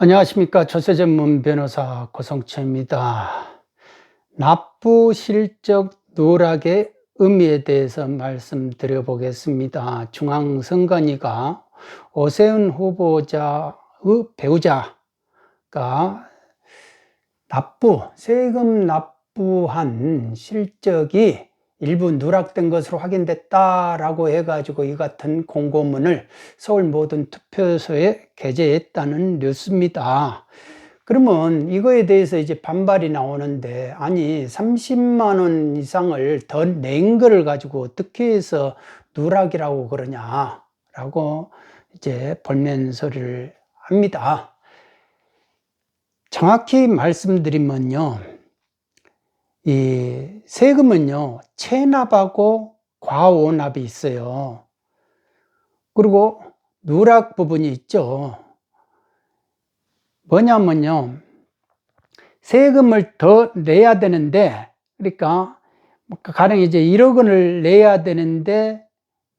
안녕하십니까. 조세 전문 변호사 고성채입니다. 납부 실적 누락의 의미에 대해서 말씀드려 보겠습니다. 중앙선관위가 오세훈 후보자의 배우자가 세금 납부한 실적이 일부 누락된 것으로 확인됐다라고 해가지고 이 같은 공고문을 서울 모든 투표소에 게재했다는 뉴스입니다. 그러면 이거에 대해서 이제 반발이 나오는데, 아니 30만 원 이상을 더 낸 거를 가지고 어떻게 해서 누락이라고 그러냐라고 이제 볼멘소리를 합니다. 정확히 말씀드리면요, 이 세금은요, 체납하고 과오납이 있어요. 그리고 누락 부분이 있죠. 뭐냐면요, 세금을 더 내야 되는데, 그러니까 가령 이제 1억 원을 내야 되는데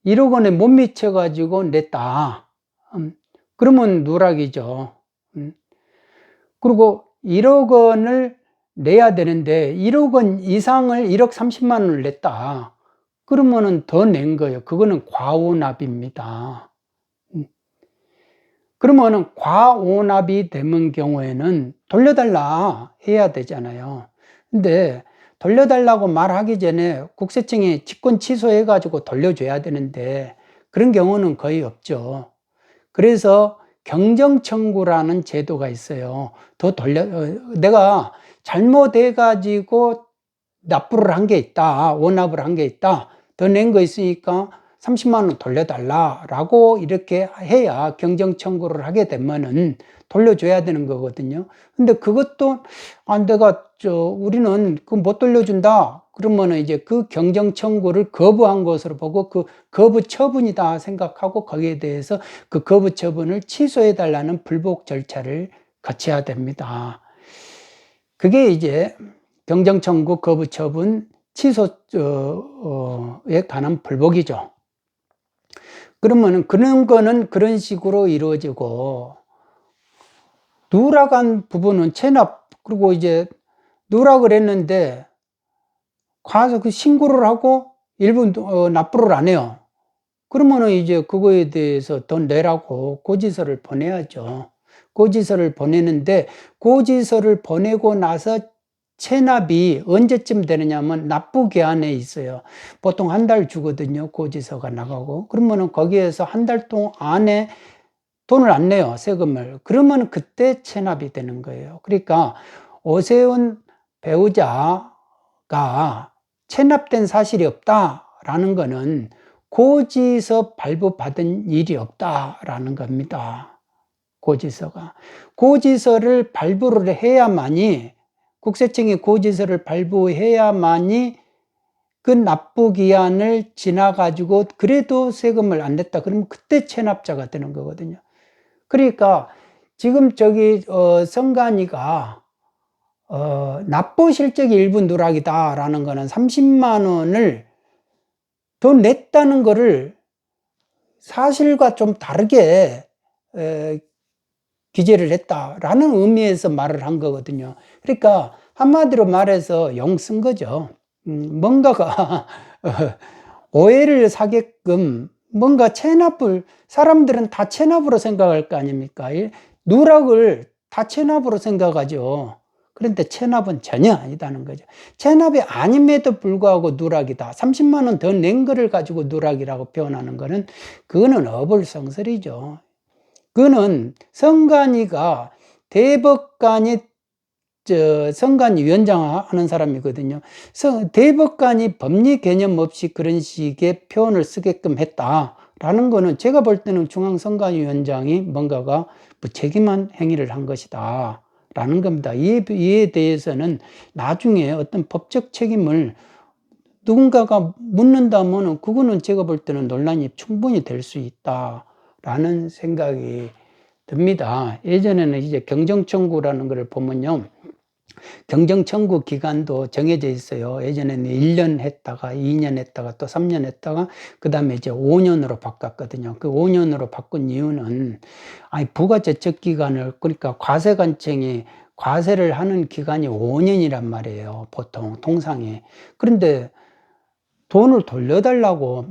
1억 원에 못 미쳐 가지고 냈다. 그러면 누락이죠. 그리고 1억 원을 내야 되는데 1억 원 이상을 1억 30만 원을 냈다. 그러면은 더 낸 거예요. 그거는 과오납입니다. 그러면은 과오납이 되는 경우에는 돌려달라 해야 되잖아요. 근데 돌려달라고 말하기 전에 국세청에 직권 취소해 가지고 돌려줘야 되는데 그런 경우는 거의 없죠. 그래서 경정청구라는 제도가 있어요. 내가 잘못해 가지고 납부를 한 게 있다, 원납을 한 게 있다, 더 낸 거 있으니까 30만 원 돌려달라라고 이렇게 해야 경정청구를 하게 되면은 돌려줘야 되는 거거든요. 근데 그것도 우리는 그 못 돌려준다 그러면은 이제 그 경정청구를 거부한 것으로 보고 그 거부 처분이다 생각하고 거기에 대해서 그 거부 처분을 취소해 달라는 불복 절차를 거쳐야 됩니다. 그게 이제 경정청구 거부 처분 취소에 관한 불복이죠. 그러면은 그런 거는 그런 식으로 이루어지고, 누락한 부분은 체납, 그리고 이제 누락을 했는데 가서 그 신고를 하고 일부 납부를 안 해요. 그러면은 이제 그거에 대해서 돈 내라고 고지서를 보내야죠. 고지서를 보내는데 고지서를 보내고 나서 체납이 언제쯤 되느냐면 납부 기한에 있어요. 보통 한 달 주거든요. 고지서가 나가고. 그러면은 거기에서 한 달 동안 안에 돈을 안 내요. 세금을. 그러면 그때 체납이 되는 거예요. 그러니까 오세훈 배우자가 체납된 사실이 없다라는 거는 고지서 발부받은 일이 없다라는 겁니다. 고지서를 발부를 해야만이, 국세청이 고지서를 발부해야만이 그 납부 기한을 지나가지고 그래도 세금을 안 냈다 그러면 그때 체납자가 되는 거거든요. 그러니까 지금 선관위가 납부 실적이 일부 누락이다라는 거는 30만 원을 더 냈다는 거를 사실과 좀 다르게 기재를 했다라는 의미에서 말을 한 거거든요. 그러니까 한마디로 말해서 용 쓴 거죠. 뭔가가 오해를 사게끔 뭔가 사람들은 다 체납으로 생각할 거 아닙니까? 누락을 다 체납으로 생각하죠. 그런데 체납은 전혀 아니다는 거죠. 체납이 아님에도 불구하고 누락이다. 30만 원 더 낸 거를 가지고 누락이라고 표현하는 거는 그거는 어불성설이죠. 그거는 선관위가 대법관이 선관위원장 하는 사람이거든요. 대법관이 법리 개념 없이 그런 식의 표현을 쓰게끔 했다라는 거는 제가 볼 때는 중앙선관위원장이 뭔가가 무책임한 행위를 한 것이다 라는 겁니다. 이에 대해서는 나중에 어떤 법적 책임을 누군가가 묻는다면 그거는 제가 볼 때는 논란이 충분히 될 수 있다라는 생각이 듭니다. 예전에는 이제 경정청구라는 걸 보면요, 경정 청구 기간도 정해져 있어요. 예전에는 1년 했다가 2년 했다가 또 3년 했다가 그다음에 이제 5년으로 바꿨거든요. 그 5년으로 바꾼 이유는 부가저축 기간을, 그러니까 과세관청이 과세를 하는 기간이 5년이란 말이에요. 보통 통상에. 그런데 돈을 돌려달라고,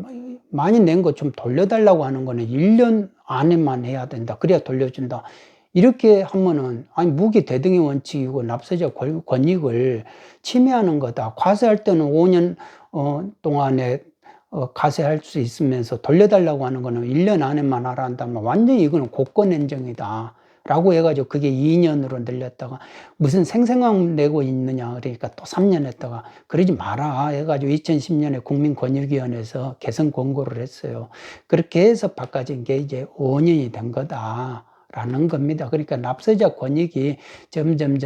많이 낸 거 좀 돌려달라고 하는 거는 1년 안에만 해야 된다. 그래야 돌려준다. 이렇게 하면은 무기 대등의 원칙이고 납세자 권익을 침해하는 거다. 과세할 때는 5년 동안에 과세할 수 있으면서 돌려달라고 하는 거는 1년 안에만 하라 한다면 완전히 이거는 공권행정이다 라고 해가지고 그게 2년으로 늘렸다가 무슨 생생함 내고 있느냐 그러니까 또 3년 했다가 그러지 마라 해가지고 2010년에 국민권익위원회에서 개선 권고를 했어요. 그렇게 해서 바꿔진 게 이제 5년이 된 거다 라는 겁니다. 그러니까 납세자 권익이 점점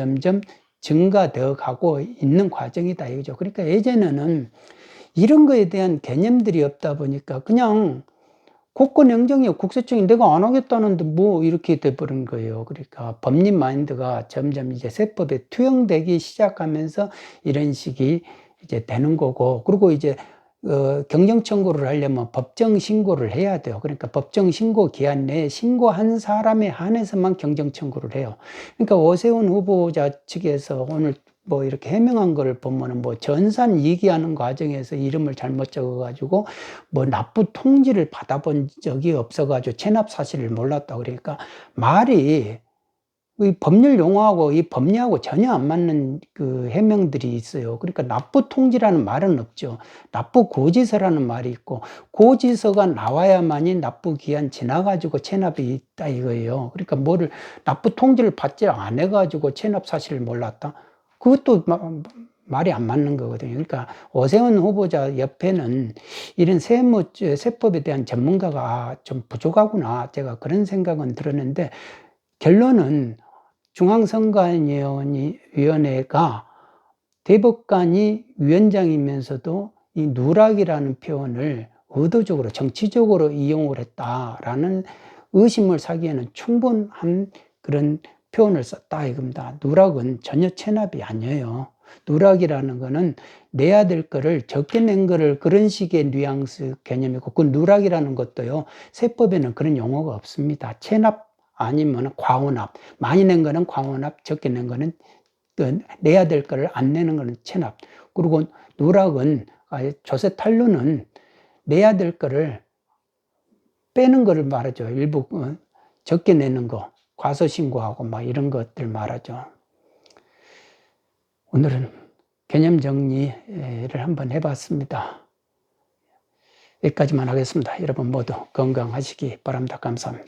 증가되어 가고 있는 과정이다 이거죠. 그러니까 예전에는 이런 거에 대한 개념들이 없다 보니까 그냥 국권행정이요, 국세청이 내가 안 하겠다는데 뭐 이렇게 돼버린 거예요. 그러니까 법리 마인드가 점점 이제 세법에 투영되기 시작하면서 이런 식이 이제 되는 거고, 그리고 이제 경정 청구를 하려면 법정 신고를 해야 돼요. 그러니까 법정 신고 기한 내에 신고한 사람에 한해서만 경정 청구를 해요. 그러니까 오세훈 후보자 측에서 오늘 뭐 이렇게 해명한 거를 보면은 뭐 전산 이기하는 과정에서 이름을 잘못 적어가지고 뭐 납부 통지를 받아본 적이 없어가지고 체납 사실을 몰랐다. 그러니까 말이 이 법률 용어하고 이 법리하고 전혀 안 맞는 그 해명들이 있어요. 그러니까 납부 통지라는 말은 없죠. 납부 고지서라는 말이 있고, 고지서가 나와야만이 납부 기한 지나가지고 체납이 있다 이거예요. 그러니까 뭐를 납부 통지를 받지 안 해가지고 체납 사실을 몰랐다. 그것도 말이 안 맞는 거거든요. 그러니까 오세훈 후보자 옆에는 이런 세법에 대한 전문가가 좀 부족하구나. 제가 그런 생각은 들었는데, 결론은 중앙선관위원회가 대법관이 위원장이면서도 이 누락이라는 표현을 의도적으로 정치적으로 이용을 했다라는 의심을 사기에는 충분한 그런 표현을 썼다 이겁니다. 누락은 전혀 체납이 아니에요. 누락이라는 거는 내야 될 거를 적게 낸 거를 그런 식의 뉘앙스 개념이고, 그 누락이라는 것도요, 세법에는 그런 용어가 없습니다. 체납 아니면 과원합, 많이 낸 거는 과원합, 적게 낸 거는 내야 될 거를 안 내는 거는 체납. 그리고 누락은 조세 탈루는 내야 될 거를 빼는 거를 말하죠. 일부 적게 내는 거, 과소신고하고 막 이런 것들 말하죠. 오늘은 개념 정리를 한번 해봤습니다. 여기까지만 하겠습니다. 여러분 모두 건강하시기 바랍니다. 감사합니다.